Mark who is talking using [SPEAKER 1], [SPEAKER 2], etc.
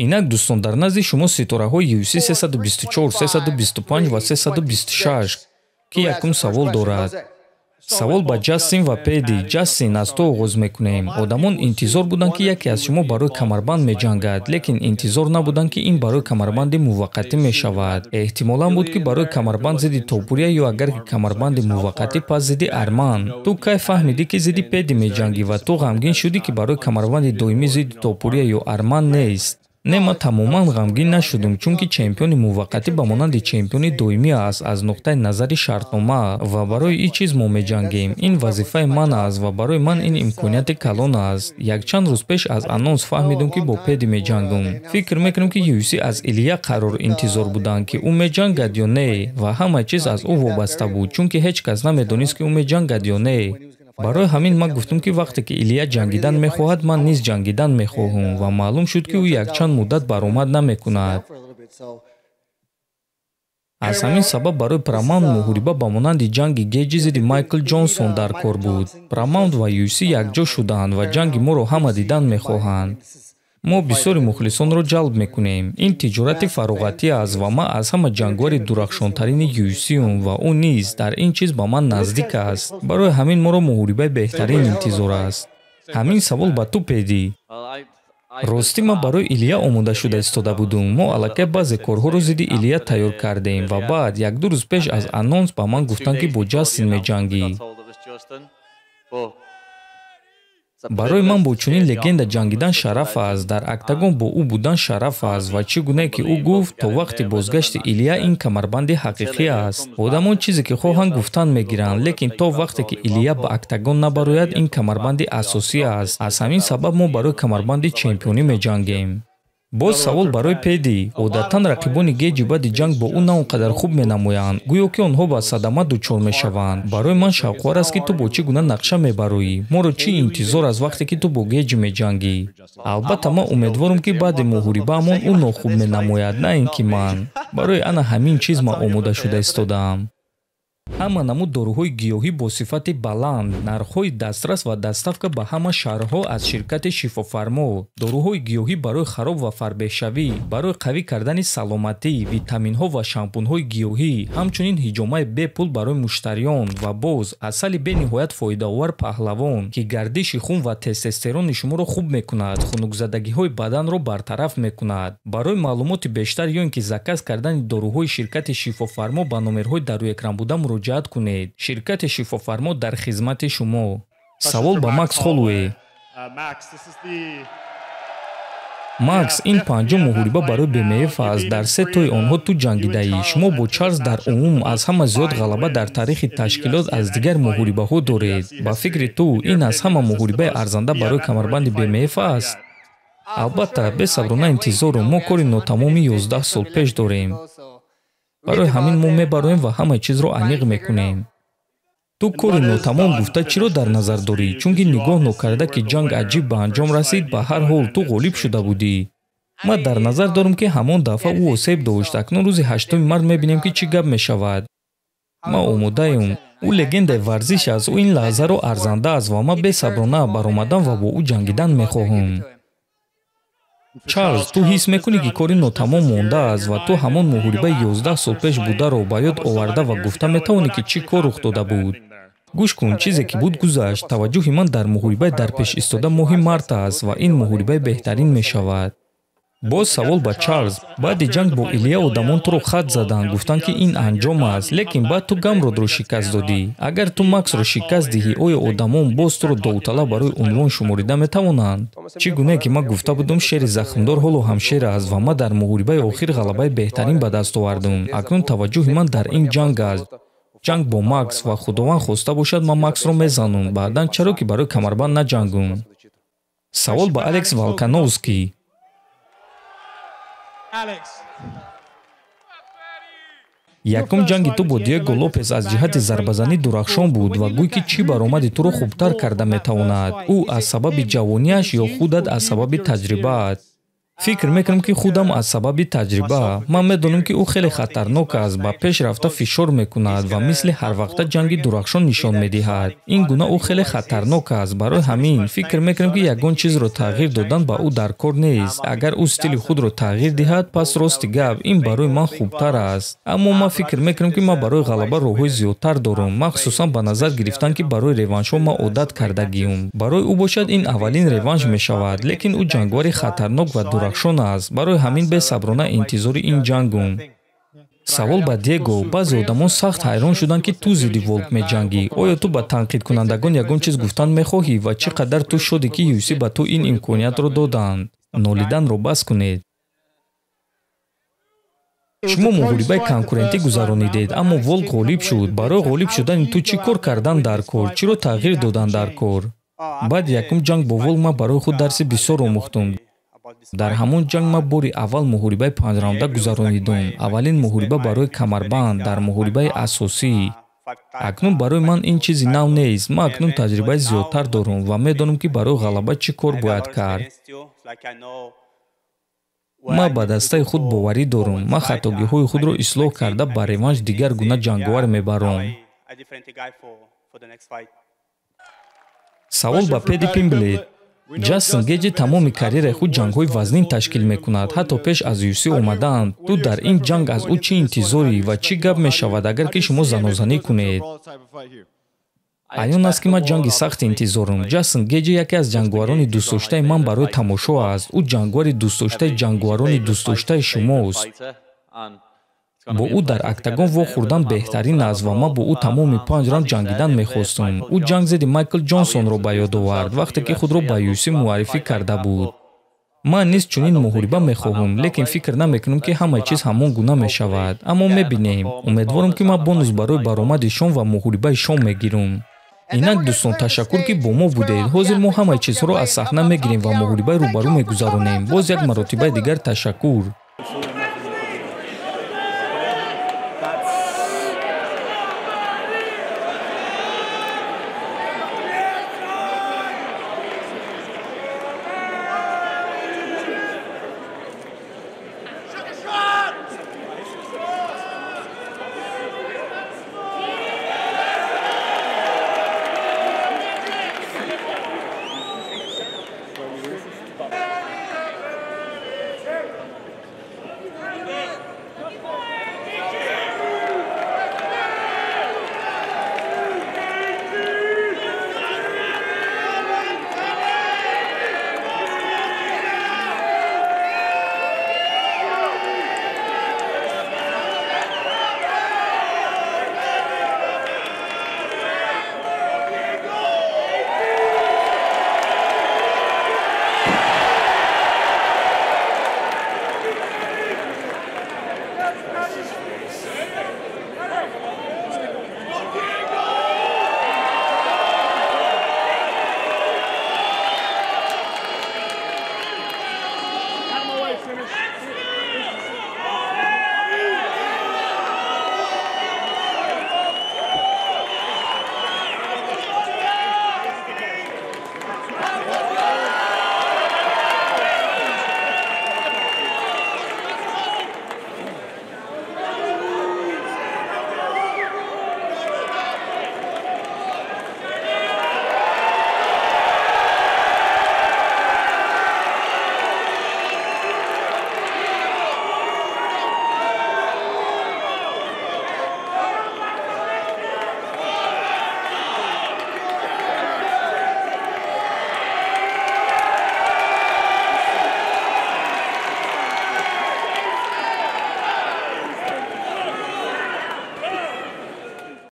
[SPEAKER 1] инак дӯстон, дар назди шумо ситораҳои UFC 324, 325 ва 326 ки якум савол дорад. савол ба Ҷастин ва Педи. Ҷастин, аз то оғоз мекунем. Одамон интизор буданд ки яке аз шумо барои камарбанд меҷангад, лекин интизор набуданд ки ин барои камарбанди муваққатӣ мешавад. Эҳтимолан буд ки барои камарбанд зидди Топурия ё агар ки камарбанди муваққатӣ, пас зидди Арман. Ту кай фаҳмидӣ ки зидди Педи меҷангӣ ва ту ғамгин шудӣ ки барои камарбанди доимӣ зидди Топурия ё Арман нест? Не, ма тамоман ғамгин нашудум, чунки чемпиони муваққатӣ ба монанди чемпиони доимӣ аст аз нуқтаи назари шартнома ва барои ин чиз мо меҷангем. Ин вазифаи ман аст ва барои ман ин имконияти калон аст. Якчанд рӯз пеш аз анонс фаҳмидум ки бо Педи меҷангум. Фикр мекунам ки UFC аз Илия қарор интизор буданд ки ӯ меҷангад ё не ва ҳама чиз аз ӯ вобаста буд, чунки ҳеҷ кас намедонист ки ӯ меҷангад ё не. барои ҳамин ман гуфтам ки вақте ки Илия ҷангидан мехоҳад, ман низ ҷангидан мехоҳам ва маълум шуд ки ӯ якчанд муддат баромад намекунад. аз ҳамин сабаб барои промаунд муҳориба ба монанди ҷанги Гейджи зидди Майкл Ҷонсон дар кор буд. Промаунд ва UFC якҷо шуданд ва ҷанги моро ҳама дидан мехоҳанд. мо бисёри мухлисонро ҷалб мекунем. Ин тиҷорати фароғатӣ аст ва ман аз ҳама ҷангвари дурахшонтарини UFC-ум ва ӯ низ дар ин чиз ба ман наздик аст. Барои ҳамин моро муҳорибаи беҳтарин интизор аст. Ҳамин савол ба ту Педи. ростӣ ман барои Илия омода шуда истода будум. Мо аллакай баъзе корҳоро зидди Илия тайёр кардем ва баъд як-ду рӯз пеш аз анонс ба ман гуфтанд ки бо Ҷастин меҷангӣ. барои ман бо чунин легенда ҷангидан шараф аст, дар октагон бо ӯ будан шараф аст ва чӣ гуне ки ӯ гуфт, то вақти бозгашти Илия ин камарбанди ҳақиқӣ аст. Одамон чизе ки хоҳанд гуфтан мегиранд, лекин то вақте ки Илия ба октагон набарояд, ин камарбанди асосӣ аст. аз ҳамин сабаб мо барои камарбанди чемпионӣ меҷангем. боз савол барои Педи. одатан рақибони Гейджи баъди ҷанг бо ӯ на он қадар хуб менамоянд, гӯё ки онҳо ба садама дучор мешаванд. барои ман шавқовар аст ки ту бо чӣ гуна нақша мебароӣ. моро чӣ интизор аст вақте ки ту бо Гейджи меҷангӣ? албатта ман умедворам ки баъди муҳорибаамон ӯ нохуб менамояд, на ин ки ман. барои ана ҳамин чиз ман омода шуда истодаам. ҳама намуд доруҳои гиёҳӣ бо сифати баланд, нархҳои дастрас ва дастафка ба ҳама шаҳрҳо аз ширкати шифофармо, доруҳои гиёҳӣ барои хароб ва фарбеҳшавӣ, барои қавӣ кардани саломатӣ, витаминҳо ва шампунҳои гиёҳӣ, ҳамчунин ҳиҷомаи бепул барои муштариён ва боз асали бениҳоят фоидаовар паҳлавон, ки гардиши хун ва тестостерони шуморо хуб мекунад, хунукзадагиҳои баданро бартараф мекунад. барои маълумоти бештар ё ин ки заказ кардани доруҳои ширкати шифофармо ба номерҳои дар рӯи экран буда муроҷиат кунед. ширкати шифофармо дар хизмати шумо. савол ба Макс Холлоуэй. Макс, ин панҷум муҳориба барои БМФ аст. дар се тои онҳо ту ҷангидаӣ. шумо бо Чарлз дар умум аз ҳама зиёд ғалаба дар таърихи ташкилот аз дигар муҳорибаҳо доред. ба фикри ту ин аз ҳама муҳорибаи арзанда барои камарбанди БМФ аст? албатта, бесаброна интизорум. мо кори нотамоми 11 сол пеш дорем. барои ҳамин мо мебароем ва ҳама чизро аниқ мекунем. ту кори нотамом гуфта чиро дар назар дорӣ? чунки нигоҳ нокарда ки ҷанг аҷиб ба анҷом расид, ба ҳар ҳол ту ғолиб шуда будӣ. ман дар назар дорам ки ҳамон дафъа ӯ осеб дошт. акнун рӯзи 8 март мебинем ки чӣ гап мешавад. ман омодаам. ӯ легендаи варзиш аст. ӯ ин лаҳзаро арзанда аст ва ман бесаброна баромадан ва бо ӯ ҷангидан мехоҳам. Чарлз, ту ҳис мекунӣ ки кори нотамом мондааст ва ту ҳамон муҳорибаи 11 сол пеш бударо ба ёд оварда ва гуфта метавонӣ ки чӣ кор рух дода буд? гӯш кун, чизе ки буд гузашт. таваҷҷӯҳи ман дар муҳорибаи дар пеш истода моҳи март аст ва ин муҳорибаи беҳтарин мешавад. боз савол ба Чарлз. баъди ҷанг бо Илия одамон туро хат заданд, гуфтанд ки ин анҷом аст, лекин баъд ту Гамродро шикаст додӣ. агар ту Максро шикаст диҳӣ, оё одамон боз туро довталаб барои унвон шуморида метавонанд? чӣ гуне ки ман гуфта будам шери захмдор ҳоло ҳам шер аст ва ман дар муҳорибаи охир ғалабаи беҳтарин ба даст овардам. акнун таваҷҷӯҳи ман дар ин ҷанг аст. ҷанг бо Макс ва худованд хоста бошад ман Максро мезанам. баъдан чаро ки барои камарбанд наҷангум? савол ба Алекс Волкановский. якум ҷанги ту бо Диего Лопес аз ҷиҳати зарбазанӣ дурахшон буд ва гӯй ки чӣ баромади туро хубтар карда метавонад? ӯ аз сабаби ҷавонияш ё худат аз сабаби таҷрибаат? فکر میکنم که خودم از سبب تجربه من میدونم که او خیلی خطرناک است و پیش رفته فشار میکند و مثل هر وقت جنگ درخشان نشان میدهد. این گونه او خیلی خطرناک است. برای همین فکر میکنم که یگان چیز رو تغییر دادن با او در کار نیست. اگر او استیل خود رو تغییر دهد پس راست گپ این برای من خوبتر است. اما من فکر میکنم که من برای غلبه روحی زیادتر دارم، مخصوصا به نظر گرفتن که برای ریوانش ما عادت کردگیم. برای او باشد این اولین ریوانش میشود، لیکن او جنگوار خطرناک و درخشان است. برای همین به صبرانه انتظار این جنگم. سوال با دیگو، بعضی آدمان سخت حیران شدند که تو ضد ولک می‌جنگی. آیا تو با تنقید کنندگان یگان چیز گفتن می‌خواهی و چقدر تو شدی که UFC به تو این امکانیت را دادند؟ نالیدن را بس کنید. شما محاربه کنکورنتی گذرانیدید اما ولک غالب شد. برای غالب شدن تو چی کار کردن در کار؟ چرا تغییر دادن در کار؟ بعد یکم جنگ با ولک ما برای خود درس بسیار آموختم. در همون جنگ ما باری اول محاربه 5 راونده گذرانیدم. اولین محاربه برای کمربند در محاربه اساسی. اکنون برای من این چیزی نو نیست. من اکنون تجربه زیادتر دارم و میدانم که برای غلبه چی کار باید کرد. ما با دسته خود باوری دارم. ما خطاگی های خود را اصلاح کرده با ریوانش دیگر گونه جنگوار میبرم. سوال با پیدی پیمبلت. جاستین گیجی تمام کریر خود جنگ های وزنین تشکیل میکند. حتی پیش از UFC اومدن. تو در این جنگ از او چی انتظاری و چی گپ میشود اگر که شما زنازنی کنید؟ عیان است که من جنگی سخت انتظارم. جاستین گیجی یکی از جنگواران دوست داشته من برای تماشا است. او جنگوار دوست داشته جنگواران دوست داشته شماست. با او در اکتاگون واخوردن بهترین است و ما با او تمام 5 راند جنگیدن میخواستم. او جنگ ضد مایکل جانسون را به یاد آورد وقتی که خود را به UFC معرفی کرده بود. من نیز چنین محاربه میخواهم، لیکن فکر نمیکنم که همه چیز همان گونه میشود. اما میبینیم. امیدوارم که ما بونوس برای برآمدشان و محاربه شام میگیرم. اینک دوستان تشکر که با ما بودید. حاضر ما همه چیزها را از صحنه میگیریم و محاربه روبرو میگذرانیم. باز یک مرتبه دیگر تشکر.